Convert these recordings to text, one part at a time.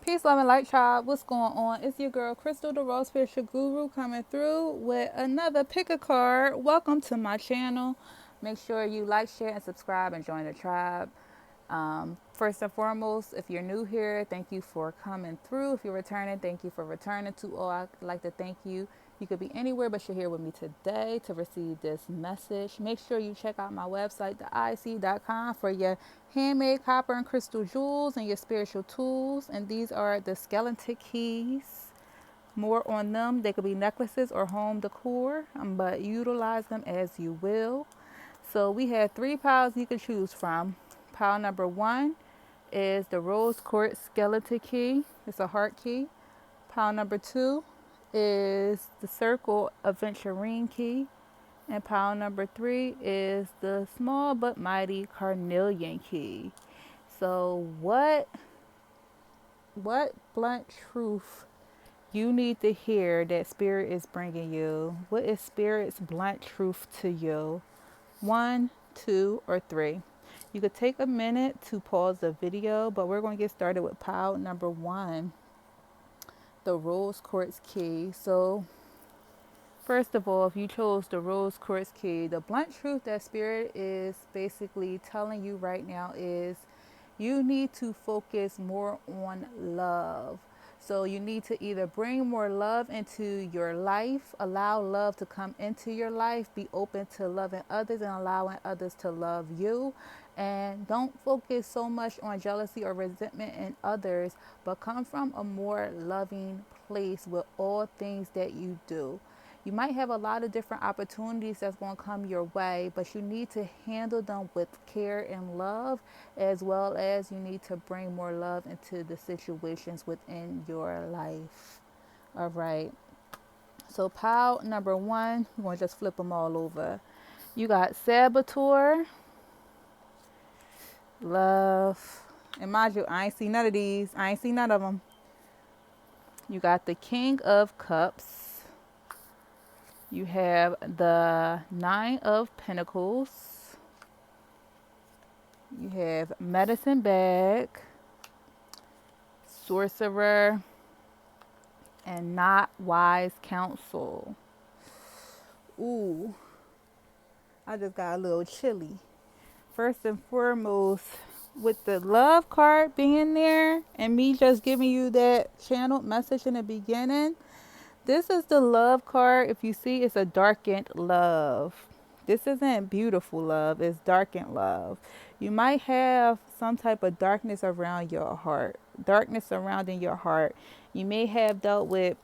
Peace, love, and light, tribe. What's going on? It's your girl, Crystal, the Rose Spiritual Guru, coming through with another pick a card. Welcome to my channel. Make sure you like, share, and subscribe and join the tribe. First and foremost, if you're new here, thank you for coming through. If you're returning, thank you for returning. To all, I'd like to thank you. You could be anywhere, but you're here with me today to receive this message. Make sure you check out my website, theic.com, for your handmade copper and crystal jewels and your spiritual tools. And these are the skeleton keys. More on them. They could be necklaces or home decor, but utilize them as you will. So we have 3 piles you can choose from. Pile number 1 is the rose quartz skeleton key. It's a heart key. Pile number 2 is the circle aventurine key. And pile number 3 is the small but mighty carnelian key. So what blunt truth you need to hear that spirit is bringing you? What is spirit's blunt truth to you? 1, 2, or 3. You could take a minute to pause the video, but we're going to get started with pile number 1, the rose quartz key. So first of all, if you chose the rose quartz key, the blunt truth that spirit is basically telling you right now is you need to focus more on love. So you need to either bring more love into your life, allow love to come into your life, be open to loving others and allowing others to love you. And don't focus so much on jealousy or resentment in others, but come from a more loving place with all things that you do. You might have a lot of different opportunities that's going to come your way, but you need to handle them with care and love, as well as you need to bring more love into the situations within your life. All right. So pile number 1, we're going to just flip them all over. You got Saboteur, Love, and mind you, I ain't see none of these. I ain't see none of them. You got the King of Cups. You have the 9 of Pentacles. You have Medicine Bag, Sorcerer, and Not Wise Counsel. Ooh, I just got a little chilly. First and foremost, with the love card being there and me just giving you that channeled message in the beginning, this is the love card. If you see, it's a darkened love. This isn't beautiful love, it's darkened love. You might have some type of darkness around your heart, darkness surrounding your heart. You may have dealt with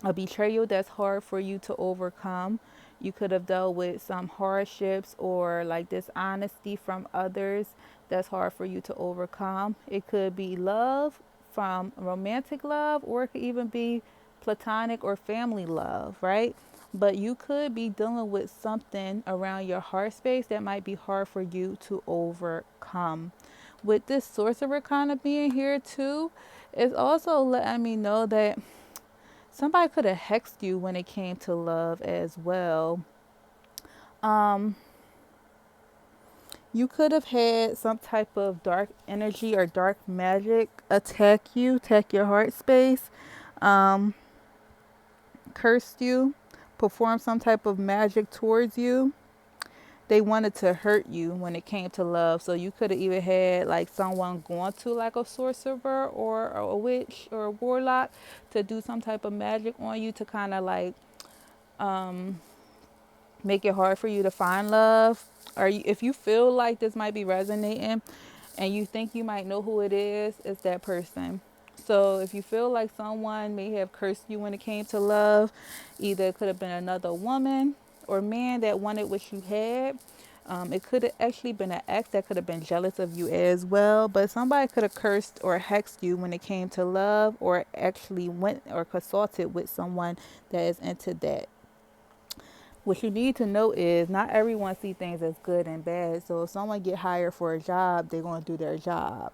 a betrayal that's hard for you to overcome. You could have dealt with some hardships or like dishonesty from others that's hard for you to overcome. It could be love from romantic love, or it could even be platonic or family love, right? But you could be dealing with something around your heart space that might be hard for you to overcome. With this sorcerer kind of being here too, it's also letting me know that somebody could have hexed you when it came to love as well. You could have had some type of dark energy or dark magic attack you, attack your heart space, cursed you, perform some type of magic towards you. They wanted to hurt you when it came to love. So you could have even had like someone going to like a sorcerer or a witch or a warlock to do some type of magic on you to kind of like make it hard for you to find love. Or if you feel like this might be resonating and you think you might know who it is, it's that person. So if you feel like someone may have cursed you when it came to love, either it could have been another woman or man that wanted what you had. It could have actually been an ex that could have been jealous of you as well. But somebody could have cursed or hexed you when it came to love, or actually went or consulted with someone that is into that. What you need to know is not everyone see things as good and bad. So if someone get hired for a job, they're going to do their job.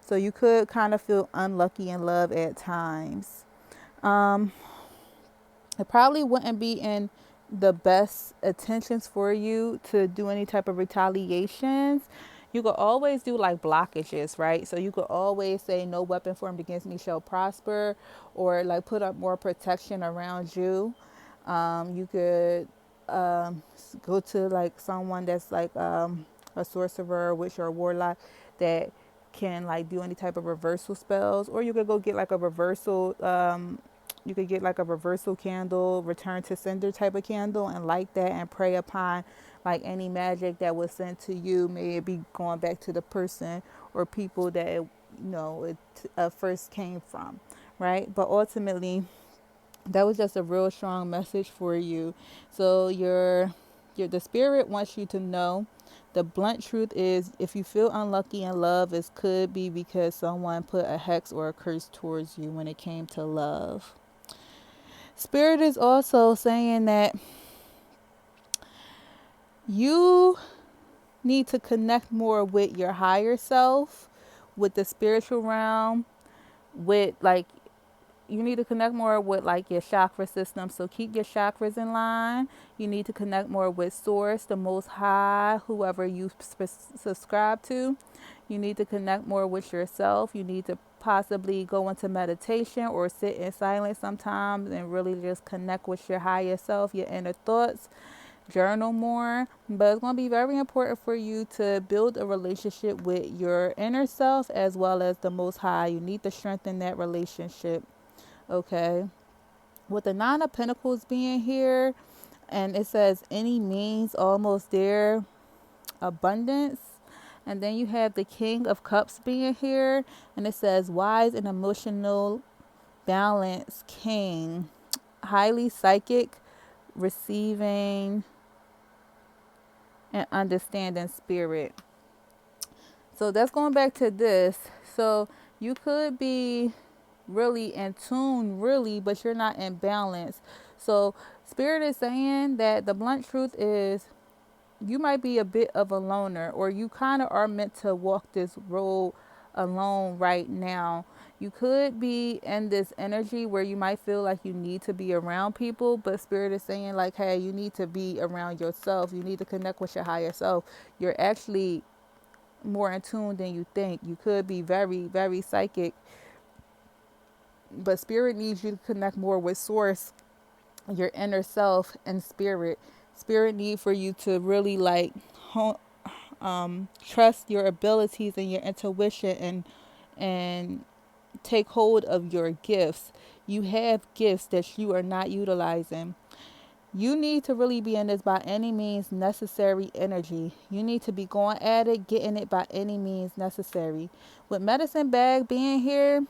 So you could kind of feel unlucky in love at times. It probably wouldn't be in the best intentions for you to do any type of retaliations. You could always do like blockages, right? So you could always say, no weapon formed against me shall prosper, or like put up more protection around you. You could go to like someone that's like a sorcerer, witch, or warlock that can like do any type of reversal spells, or you could go get like a reversal. You could get like a reversal candle, return to sender type of candle, and light that and pray upon like any magic that was sent to you. May it be going back to the person or people that it first came from, right? But ultimately, that was just a real strong message for you. So the spirit wants you to know the blunt truth is, if you feel unlucky in love, it could be because someone put a hex or a curse towards you when it came to love. Spirit is also saying that you need to connect more with your higher self, with the spiritual realm, with like you need to connect more with like your chakra system. So keep your chakras in line. You need to connect more with source, the most high, whoever you subscribe to. You need to connect more with yourself. You need to possibly go into meditation or sit in silence sometimes and really just connect with your higher self, your inner thoughts. Journal more. But it's going to be very important for you to build a relationship with your inner self as well as the most high. You need to strengthen that relationship. Okay, with the Nine of Pentacles being here, and it says any means, almost there, abundance. And then you have the King of Cups being here, and it says wise and emotional balance, king, highly psychic, receiving and understanding spirit. So that's going back to this. So you could be really in tune, really, but you're not in balance. So spirit is saying that the blunt truth is you might be a bit of a loner, or you kind of are meant to walk this road alone right now. You could be in this energy where you might feel like you need to be around people, but spirit is saying like, hey, you need to be around yourself. You need to connect with your higher self. You're actually more in tune than you think. You could be very, very psychic, but spirit needs you to connect more with source, your inner self, and spirit. Spirit need for you to really like trust your abilities and your intuition, and take hold of your gifts. You have gifts that you are not utilizing. You need to really be in this by any means necessary energy. You need to be going at it, getting it by any means necessary. With medicine bag being here,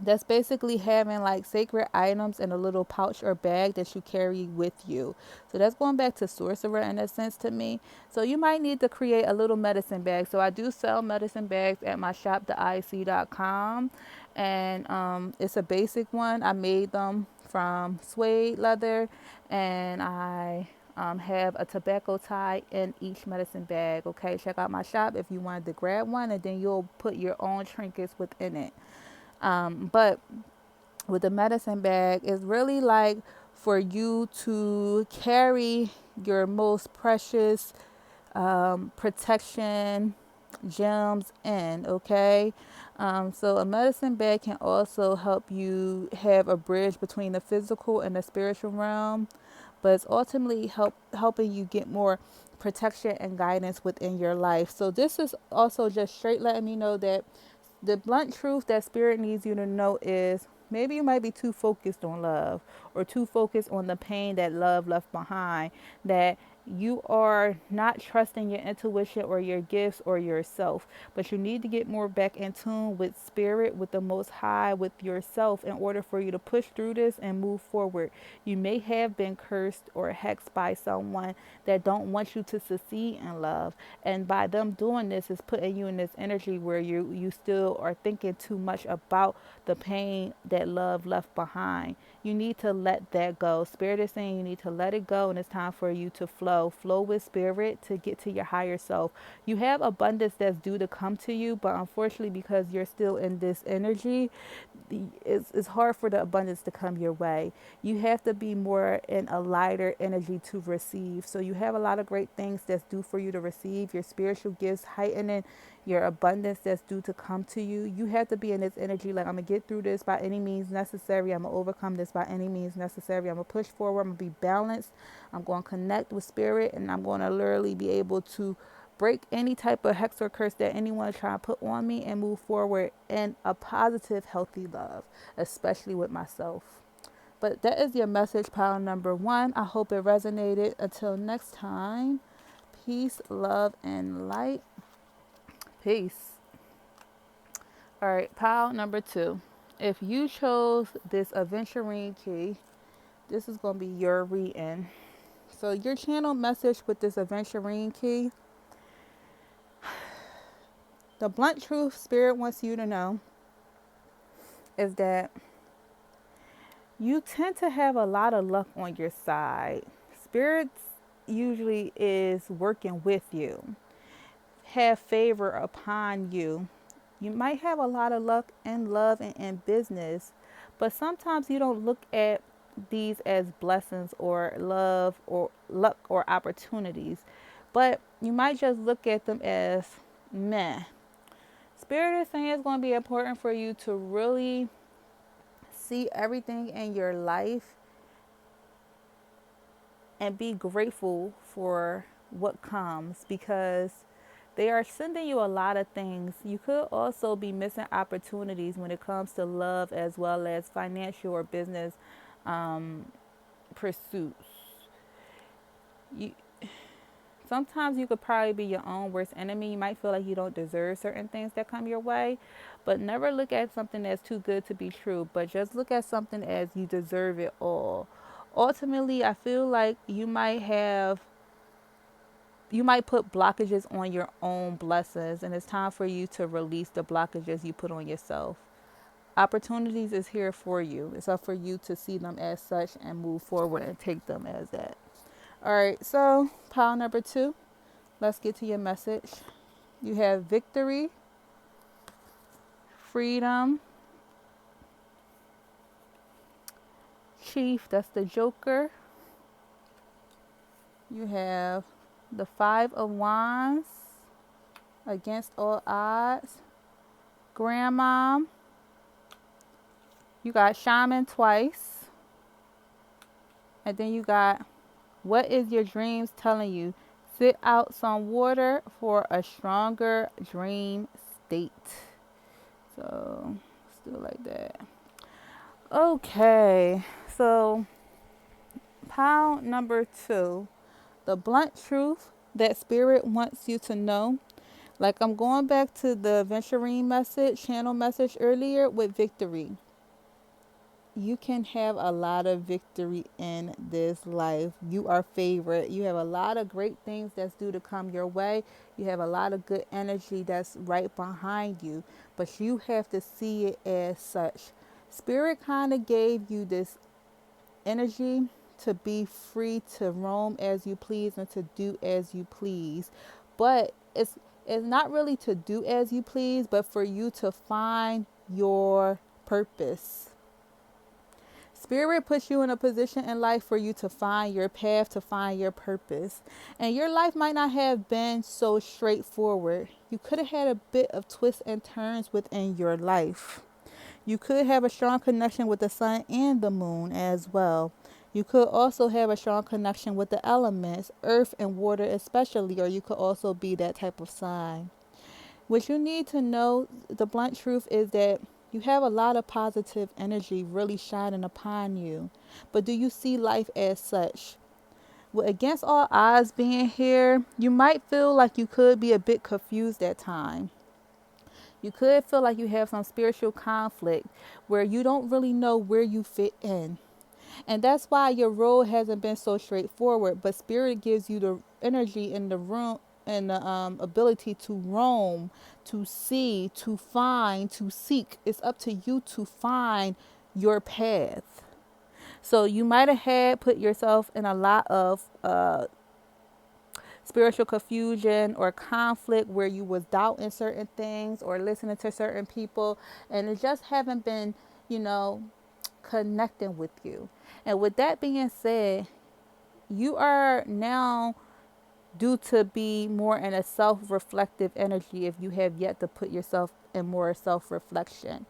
that's basically having like sacred items in a little pouch or bag that you carry with you. So that's going back to sorcerer in a sense to me. So you might need to create a little medicine bag. So I do sell medicine bags at my shop, healer..com. And it's a basic one. I made them from suede leather, and I have a tobacco tie in each medicine bag. Okay, check out my shop if you wanted to grab one, and then you'll put your own trinkets within it. But with the medicine bag, it's really like for you to carry your most precious protection gems in, okay? So a medicine bag can also help you have a bridge between the physical and the spiritual realm, but it's ultimately helping you get more protection and guidance within your life. So this is also just straight letting me know that the blunt truth that spirit needs you to know is maybe you might be too focused on love, or too focused on the pain that love left behind, that you are not trusting your intuition or your gifts or yourself. But you need to get more back in tune with spirit, with the most high, with yourself, in order for you to push through this and move forward. You may have been cursed or hexed by someone that don't want you to succeed in love, and by them doing this is putting you in this energy where you still are thinking too much about the pain that love left behind. You need to let that go. Spirit is saying you need to let it go, and it's time for you to flow flow with spirit to get to your higher self. You have abundance that's due to come to you, but unfortunately, because you're still in this energy, it's hard for the abundance to come your way. You have to be more in a lighter energy to receive. So you have a lot of great things that's due for you to receive. Your spiritual gifts heightening your abundance that's due to come to you. You have to be in this energy like, I'm going to get through this by any means necessary. I'm going to overcome this by any means necessary. I'm going to push forward. I'm going to be balanced. I'm going to connect with spirit, and I'm going to literally be able to break any type of hex or curse that anyone try to put on me and move forward in a positive, healthy love, especially with myself. But that is your message, pile number 1. I hope it resonated. Until next time, peace, love, and light. Peace. All right, pile number 2. If you chose this aventurine key, this is going to be your reading. So your channel message with this aventurine key, the blunt truth spirit wants you to know is that you tend to have a lot of luck on your side. Spirits usually is working with you, have favor upon you. You might have a lot of luck in love and in business, but sometimes you don't look at these as blessings or love or luck or opportunities, but you might just look at them as meh. Spirit is saying it's going to be important for you to really see everything in your life and be grateful for what comes, because they are sending you a lot of things. You could also be missing opportunities when it comes to love as well as financial or business pursuits. You, sometimes you could probably be your own worst enemy. You might feel like you don't deserve certain things that come your way, but never look at something as too good to be true, but just look at something as you deserve it all. Ultimately, I feel like you might put blockages on your own blessings, and it's time for you to release the blockages you put on yourself. Opportunities is here for you. It's up for you to see them as such and move forward and take them as that. All right, so pile number 2, let's get to your message. You have victory, freedom, chief, that's the Joker. You have the 5 of Wands, against all odds, grandmom. You got shaman twice. And then you got, what is your dreams telling you? Sit out some water for a stronger dream state. So, still like that. Okay, so pile number 2, the blunt truth that spirit wants you to know. Like, I'm going back to the Venturine message, channel message earlier with victory. You can have a lot of victory in this life. You are favored. You have a lot of great things that's due to come your way. You have a lot of good energy that's right behind you, but you have to see it as such. Spirit kind of gave you this energy to be free to roam as you please and to do as you please. But it's not really to do as you please, but for you to find your purpose. Spirit puts you in a position in life for you to find your path, to find your purpose. And your life might not have been so straightforward. You could have had a bit of twists and turns within your life. You could have a strong connection with the sun and the moon as well. You could also have a strong connection with the elements, earth and water especially, or you could also be that type of sign. What you need to know, the blunt truth is that you have a lot of positive energy really shining upon you. But do you see life as such? Well, against all odds being here, you might feel like you could be a bit confused at times. You could feel like you have some spiritual conflict where you don't really know where you fit in. And that's why your role hasn't been so straightforward. But spirit gives you the energy in the room and the ability to roam, to see, to find, to seek. It's up to you to find your path. So you might have put yourself in a lot of spiritual confusion or conflict where you was doubting certain things or listening to certain people, and it just haven't been, you know, connecting with you. And with that being said, you are now due to be more in a self-reflective energy if you have yet to put yourself in more self-reflection.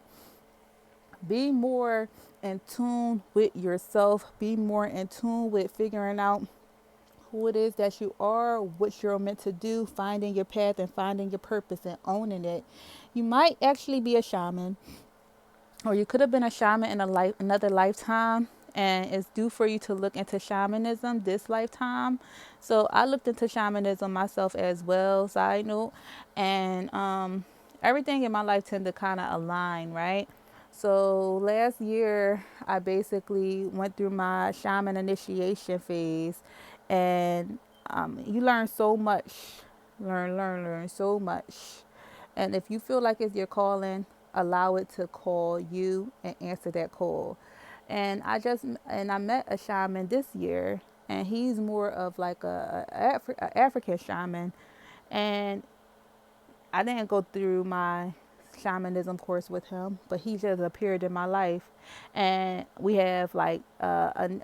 Be more in tune with yourself. Be more in tune with figuring out who it is that you are, what you're meant to do, finding your path and finding your purpose and owning it. You might actually be a shaman, or you could have been a shaman in another lifetime, and it's due for you to look into shamanism this lifetime. So I looked into shamanism myself as well, side note, and everything in my life tend to kind of align, right? So last year I basically went through my shaman initiation phase, and you learn so much, learn so much. And if you feel like it's your calling, allow it to call you and answer that call. And I met a shaman this year, and he's more of like a African shaman, and I didn't go through my shamanism course with him, but he just appeared in my life, and we have like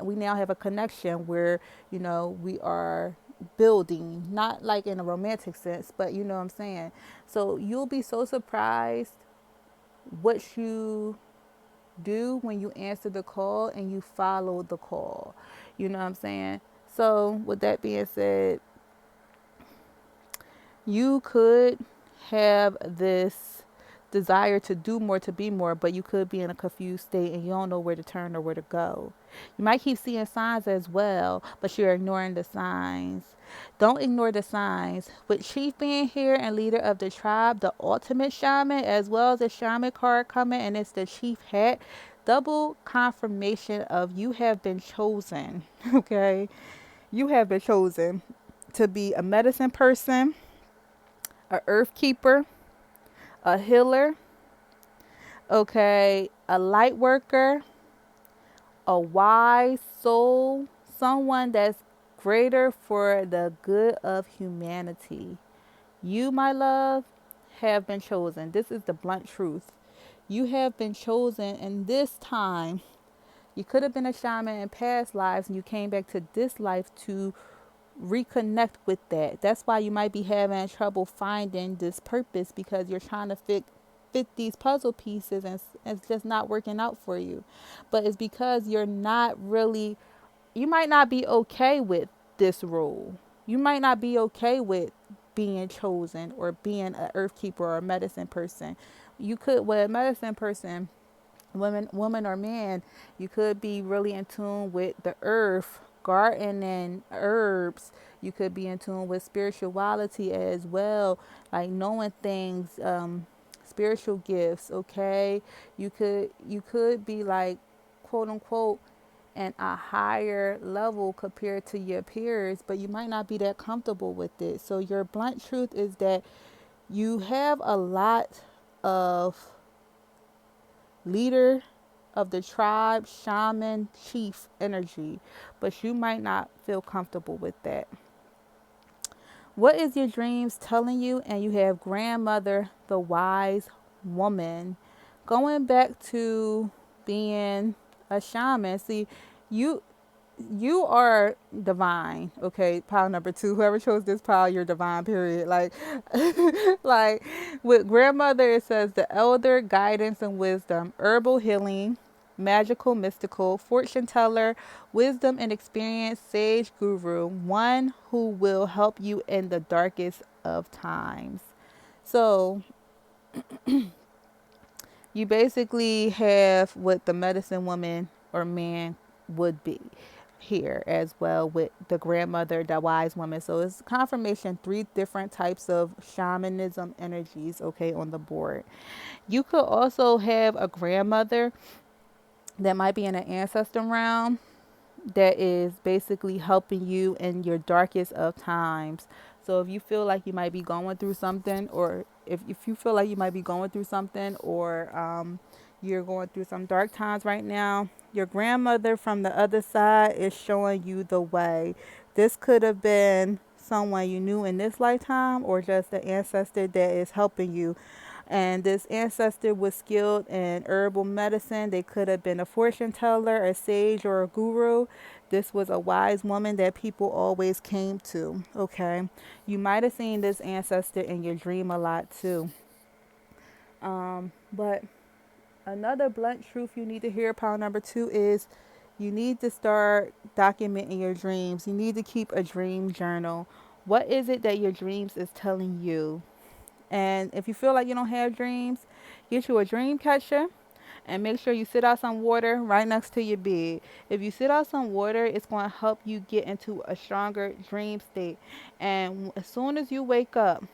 we now have a connection where, you know, we are building, not like in a romantic sense, but you know what I'm saying. So you'll be so surprised what you do when you answer the call and you follow the call. You know what I'm saying? So with that being said, you could have this desire to do more, to be more, but you could be in a confused state and you don't know where to turn or where to go. You might keep seeing signs as well, but you're ignoring the signs. Don't ignore the signs. With Chief being here and leader of the tribe, the ultimate shaman, as well as the shaman card coming, and it's the chief hat, double confirmation of you have been chosen. Okay? You have been chosen to be a medicine person, a earth keeper, a healer, okay, a light worker, a wise soul, someone that's greater for the good of humanity. You, my love, have been chosen. This is the blunt truth. You have been chosen, and this time you could have been a shaman in past lives and you came back to this life to reconnect with that. That's why you might be having trouble finding this purpose, because you're trying to fit these puzzle pieces, and it's just not working out for you. But it's because you're not really, you might not be okay with this role. You might not be okay with being chosen or being an earth keeper or a medicine person. You could, with a medicine person, woman or man, you could be really in tune with the earth, garden and herbs. You could be in tune with spirituality as well, like knowing things, spiritual gifts. Okay, you could be like, quote unquote, and a higher level compared to your peers, but you might not be that comfortable with it. So your blunt truth is that you have a lot of leader of the tribe, shaman, chief energy, but you might not feel comfortable with that. What is your dreams telling you? And you have grandmother, the wise woman. Going back to being a shaman, see, you you are divine. Okay, pile number 2, whoever chose this pile, you're divine, period. Like like with grandmother, it says the elder, guidance and wisdom, herbal healing, magical, mystical, fortune teller, wisdom and experience, sage, guru, one who will help you in the darkest of times. So you basically have what the medicine woman or man would be here as well, with the grandmother, the wise woman. So it's confirmation, 3 different types of shamanism energies, okay, on the board. You could also have a grandmother that might be in an ancestor realm that is basically helping you in your darkest of times. So if you feel like you might be going through something, or if you feel like you might be going through something, or you're going through some dark times right now, your grandmother from the other side is showing you the way. This could have been someone you knew in this lifetime or just an ancestor that is helping you. And this ancestor was skilled in herbal medicine. They could have been a fortune teller, a sage, or a guru. This was a wise woman that people always came to. Okay. You might have seen this ancestor in your dream a lot too. But another blunt truth you need to hear, power number 2, is you need to start documenting your dreams. You need to keep a dream journal. What is it that your dreams is telling you? And if you feel like you don't have dreams, get you a dream catcher and make sure you sit out some water right next to your bed. If you sit out some water, it's going to help you get into a stronger dream state. And as soon as you wake up,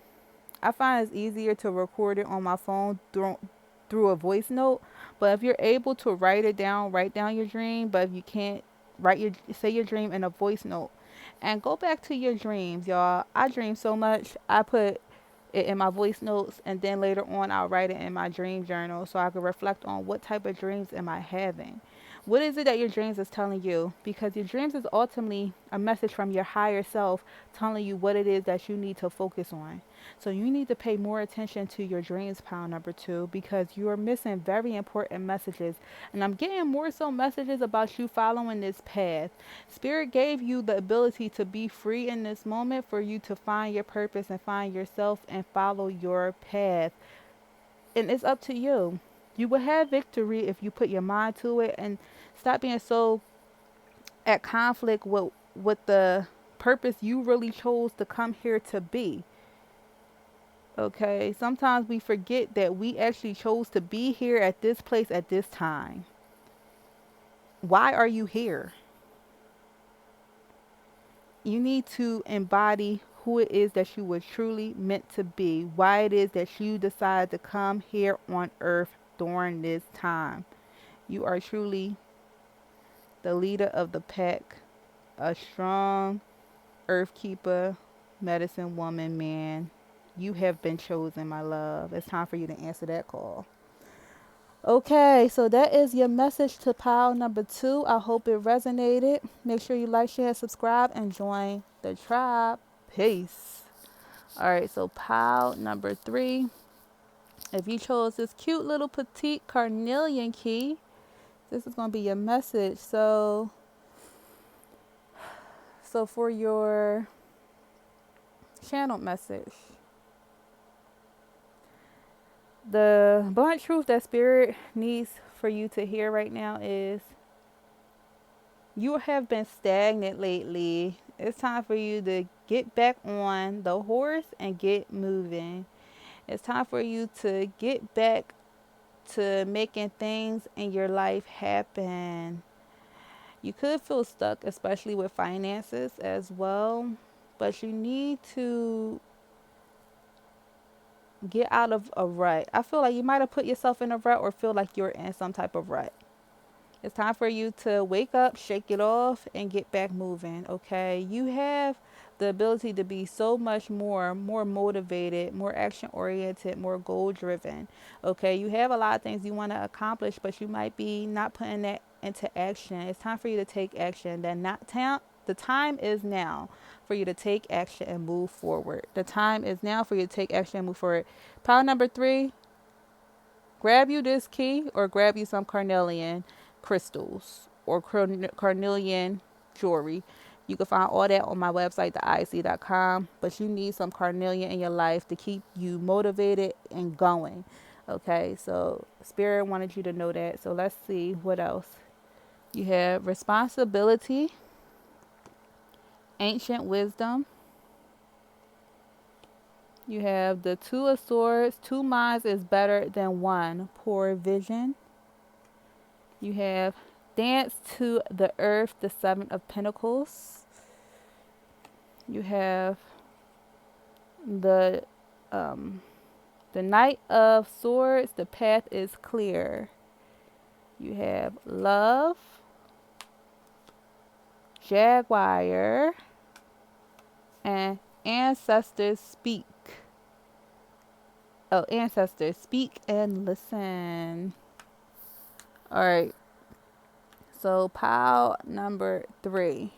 I find it's easier to record it on my phone through a voice note. But if you're able to write down your dream. But if you can't, say your dream in a voice note and go back to your dreams, y'all. I dream so much. I put it in my voice notes, and then later on I'll write it in my dream journal so I can reflect on what type of dreams am I having. What is it that your dreams is telling you? Because your dreams is ultimately a message from your higher self telling you what it is that you need to focus on. So you need to pay more attention to your dreams, pound number 2, because you are missing very important messages. And I'm getting more so messages about you following this path. Spirit gave you the ability to be free in this moment for you to find your purpose and find yourself and follow your path. And it's up to you. You will have victory if you put your mind to it and stop being so at conflict with the purpose you really chose to come here to be. Okay, sometimes we forget that we actually chose to be here at this place at this time. Why are you here? You need to embody who it is that you were truly meant to be, why it is that you decided to come here on earth during this time. You are truly the leader of the pack, a strong earth keeper, medicine woman, man. You have been chosen, my love. It's time for you to answer that call. Okay, so that is your message to pile number 2. I hope it resonated. Make sure you like, share, subscribe, and join the tribe. Peace. All right, so pile number 3. If you chose this cute little petite carnelian key, this is going to be your message. So for your channel message, the blunt truth that Spirit needs for you to hear right now is you have been stagnant lately. It's time for you to get back on the horse and get moving. It's time for you to get back to making things in your life happen. You could feel stuck, especially with finances as well, but you need to get out of a rut. I feel like you might have put yourself in a rut or feel like you're in some type of rut. It's time for you to wake up, shake it off, and get back moving, okay? You have the ability to be so much more motivated, more action-oriented, more goal-driven, okay? You have a lot of things you want to accomplish, but you might be not putting that into action. It's time for you to take action. The time is now for you to take action and move forward. The time is now for you to take action and move forward. Power number 3, grab you this key or grab you some carnelian crystals or carnelian jewelry. You can find all that on my website, theic.com. But you need some carnelian in your life to keep you motivated and going. Okay, so Spirit wanted you to know that. So let's see what else. You have responsibility, ancient wisdom. You have the 2 of swords. 2 minds is better than 1. Poor vision. You have dance to the earth, the 7 of pentacles. You have the knight of swords. The path is clear. You have love, jaguar, and ancestors speak. Oh, ancestors speak and listen. All right. So pile number 3.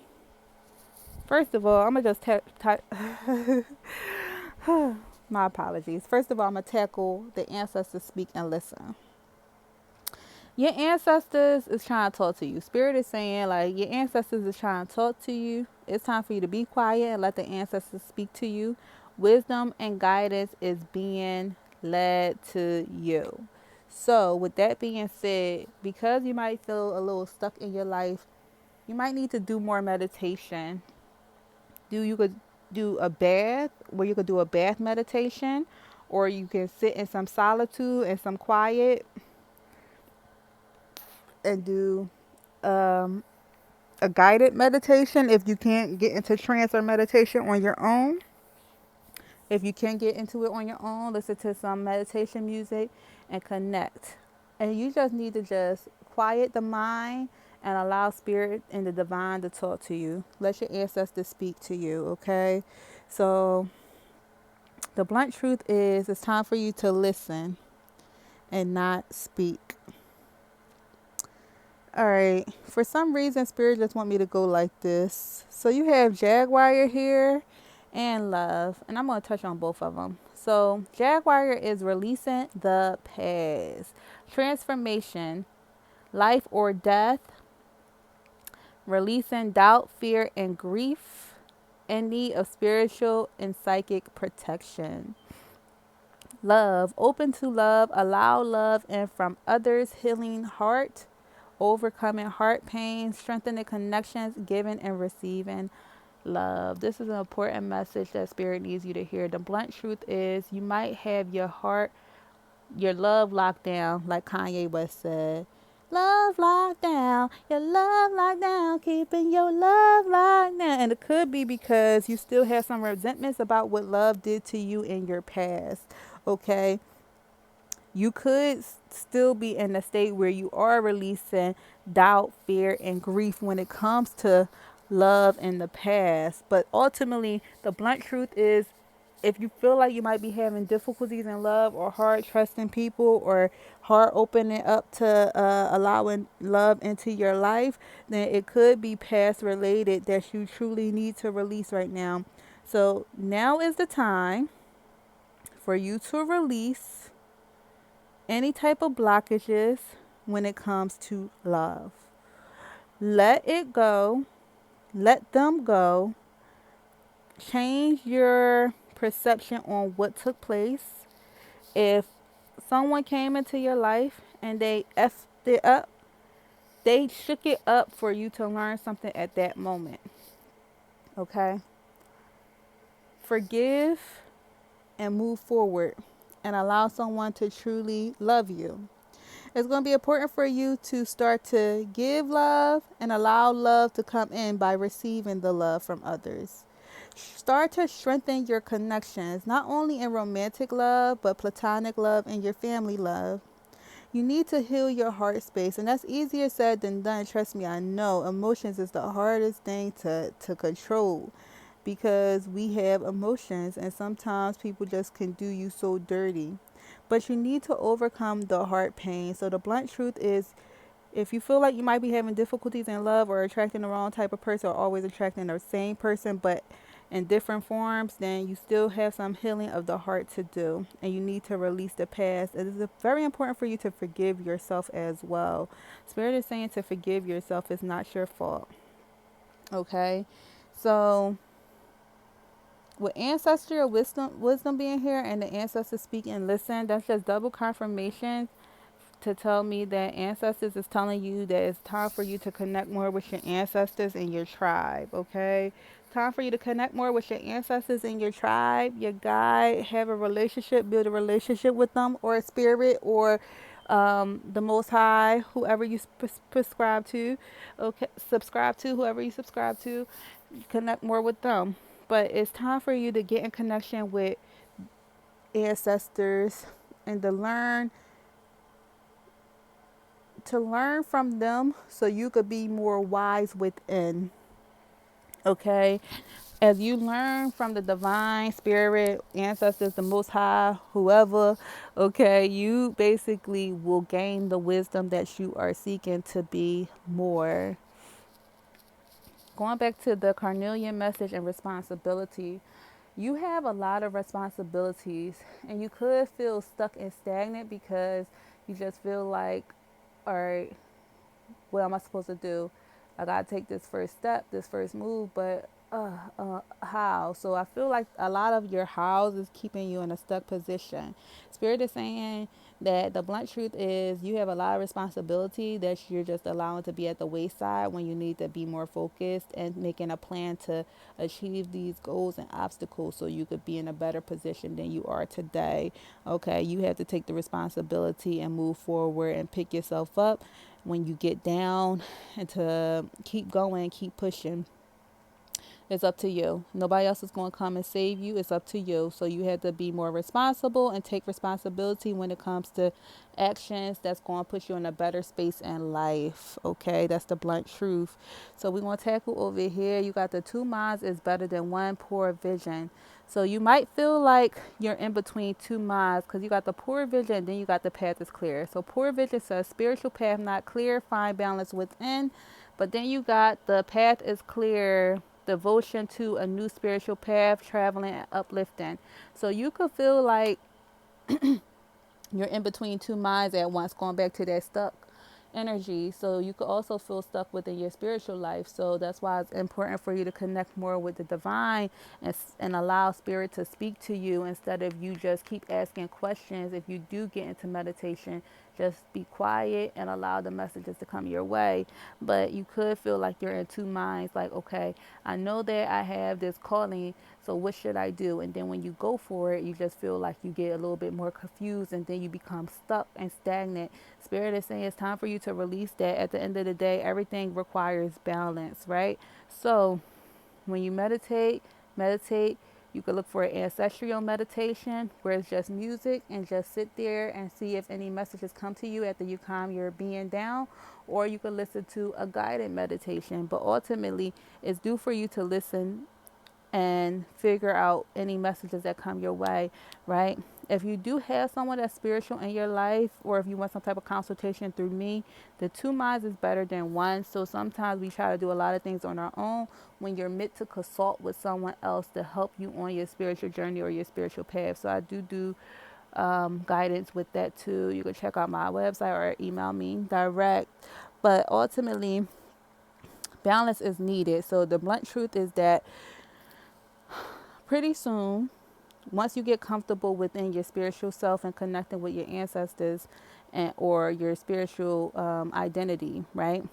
First of all, I'm going to just my apologies. First of all, I'm going to tackle the ancestors speak and listen. Your ancestors is trying to talk to you. Spirit is saying, like, your ancestors is trying to talk to you. It's time for you to be quiet and let the ancestors speak to you. Wisdom and guidance is being led to you. So, with that being said, because you might feel a little stuck in your life, you might need to do more meditation. You could do a bath, where you could do a bath meditation, or you can sit in some solitude and some quiet and do a guided meditation if you can't get into trance or meditation on your own. If you can get into it on your own, listen to some meditation music and connect. And you just need to just quiet the mind and allow spirit and the divine to talk to you. Let your ancestors speak to you, okay? So the blunt truth is, it's time for you to listen and not speak. All right. For some reason, Spirit just want me to go like this. So you have Jaguar here and Love. And I'm going to touch on both of them. So Jaguar is releasing the past. Transformation. Life or death. Releasing doubt, fear, and grief. In need of spiritual and psychic protection. Love. Open to love. Allow love in from others. Healing heart. Overcoming heart pain, strengthening connections, giving and receiving love. This is an important message that Spirit needs you to hear. The blunt truth is, you might have your heart, your love locked down, like Kanye West said. Love locked down, your love locked down, keeping your love locked down. And it could be because you still have some resentments about what love did to you in your past, okay? You could still be in a state where you are releasing doubt, fear, and grief when it comes to love in the past. But ultimately, the blunt truth is, if you feel like you might be having difficulties in love or hard trusting people or hard opening up to allowing love into your life, then it could be past related that you truly need to release right now. So now is the time for you to release any type of blockages when it comes to love. Let it go. Let them go. Change your perception on what took place. If someone came into your life and they effed it up, they shook it up for you to learn something at that moment. Okay? Forgive and move forward and allow someone to truly love you. It's going to be important for you to start to give love and allow love to come in by receiving the love from others. Start to strengthen your connections, not only in romantic love, but platonic love and your family love. You need to heal your heart space, and that's easier said than done. Trust me, I know. Emotions is the hardest thing to control because we have emotions, and sometimes people just can do you so dirty. But you need to overcome the heart pain. So the blunt truth is, if you feel like you might be having difficulties in love or attracting the wrong type of person or always attracting the same person but in different forms, then you still have some healing of the heart to do. And you need to release the past. It is very important for you to forgive yourself as well. Spirit is saying to forgive yourself. It's not your fault. Okay? So with ancestral wisdom being here and the ancestors speak and listen, that's just double confirmation to tell me that ancestors is telling you that it's time for you to connect more with your ancestors and your tribe, okay? Time for you to connect more with your ancestors and your tribe, your guide, have a relationship, build a relationship with them or a spirit or the Most High, whoever you prescribe to, okay, subscribe to, whoever you subscribe to, connect more with them. But it's time for you to get in connection with ancestors and to learn from them so you could be more wise within. Okay? As you learn from the divine spirit, ancestors, the Most High, whoever, okay, you basically will gain the wisdom that you are seeking to be more. Going back to the carnelian message and responsibility, you have a lot of responsibilities and you could feel stuck and stagnant because you just feel like, all right, what am I supposed to do? I gotta take this first step, this first move, but how? So I feel like a lot of your hows is keeping you in a stuck position. Spirit is saying that the blunt truth is you have a lot of responsibility that you're just allowing to be at the wayside when you need to be more focused and making a plan to achieve these goals and obstacles so you could be in a better position than you are today. Okay, you have to take the responsibility and move forward and pick yourself up when you get down and to keep going, keep pushing. It's up to you. Nobody else is going to come and save you. It's up to you. So you have to be more responsible and take responsibility when it comes to actions that's going to put you in a better space in life. Okay, that's the blunt truth. So we're going to tackle over here. You got the two minds is better than one poor vision. So you might feel like you're in between two minds because you got the poor vision and then you got the path is clear. So poor vision says spiritual path not clear, find balance within. But then you got the path is clear, devotion to a new spiritual path, traveling and uplifting. So you could feel like you're in between two minds at once, going back to that stuck energy. So you could also feel stuck within your spiritual life. So that's why it's important for you to connect more with the divine and allow spirit to speak to you instead of you just keep asking questions. If you do get into meditation, just be quiet and allow the messages to come your way. But you could feel like you're in two minds, like, okay, I know that I have this calling, so what should I do? And then when you go for it, you just feel like you get a little bit more confused and then you become stuck and stagnant. Spirit is saying it's time for you to release that. At the end of the day, everything requires balance, right? So when you meditate. You could look for an ancestral meditation where it's just music and just sit there and see if any messages come to you after you calm your being down. Or you could listen to a guided meditation. But ultimately, it's due for you to listen and figure out any messages that come your way, right? If you do have someone that's spiritual in your life, or if you want some type of consultation through me, the two minds is better than one. So sometimes we try to do a lot of things on our own when you're meant to consult with someone else to help you on your spiritual journey or your spiritual path. So I do guidance with that too. You can check out my website or email me direct. But ultimately, balance is needed. So the blunt truth is that pretty soon, once you get comfortable within your spiritual self and connecting with your ancestors and or your spiritual identity, right?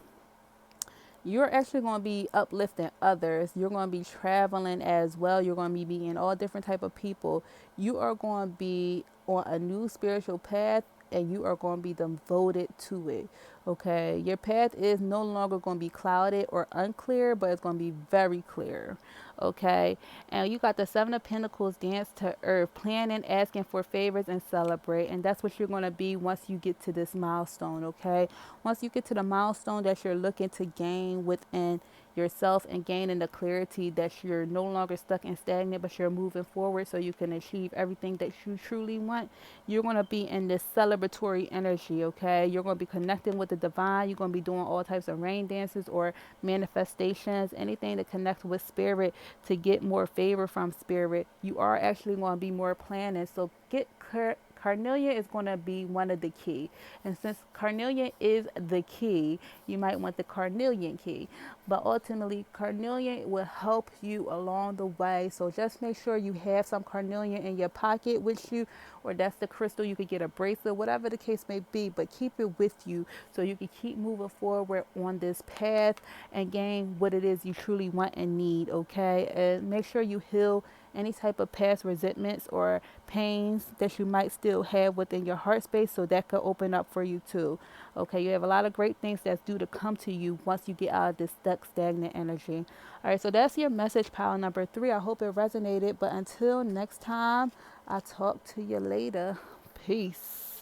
You're actually going to be uplifting others. You're going to be traveling as well. You're going to be meeting all different type of people. You are going to be on a new spiritual path and you are going to be devoted to it. Okay, your path is no longer going to be clouded or unclear, but it's going to be very clear. Okay, and you got the Seven of Pentacles, dance to earth, planning, asking for favors, and celebrate. And that's what you're going to be once you get to this milestone. Okay, once you get to the milestone that you're looking to gain within yourself and gaining the clarity that you're no longer stuck and stagnant, but you're moving forward so you can achieve everything that you truly want. You're going to be in this celebratory energy. Okay, you're going to be connecting with the divine. You're going to be doing all types of rain dances or manifestations, anything to connect with spirit to get more favor from spirit. You are actually going to be more planning. So get carnelian is going to be one of the key. And since carnelian is the key, you might want the carnelian key. But ultimately, carnelian will help you along the way. So just make sure you have some carnelian in your pocket with you, or that's the crystal. You could get a bracelet, whatever the case may be, but keep it with you so you can keep moving forward on this path and gain what it is you truly want and need, okay? And make sure you heal any type of past resentments or pains that you might still have within your heart space, so that could open up for you too. Okay, you have a lot of great things that's due to come to you once you get out of this stuck, stagnant energy. All right, so that's your message pile number 3. I hope it resonated, but until next time, I'll talk to you later. Peace.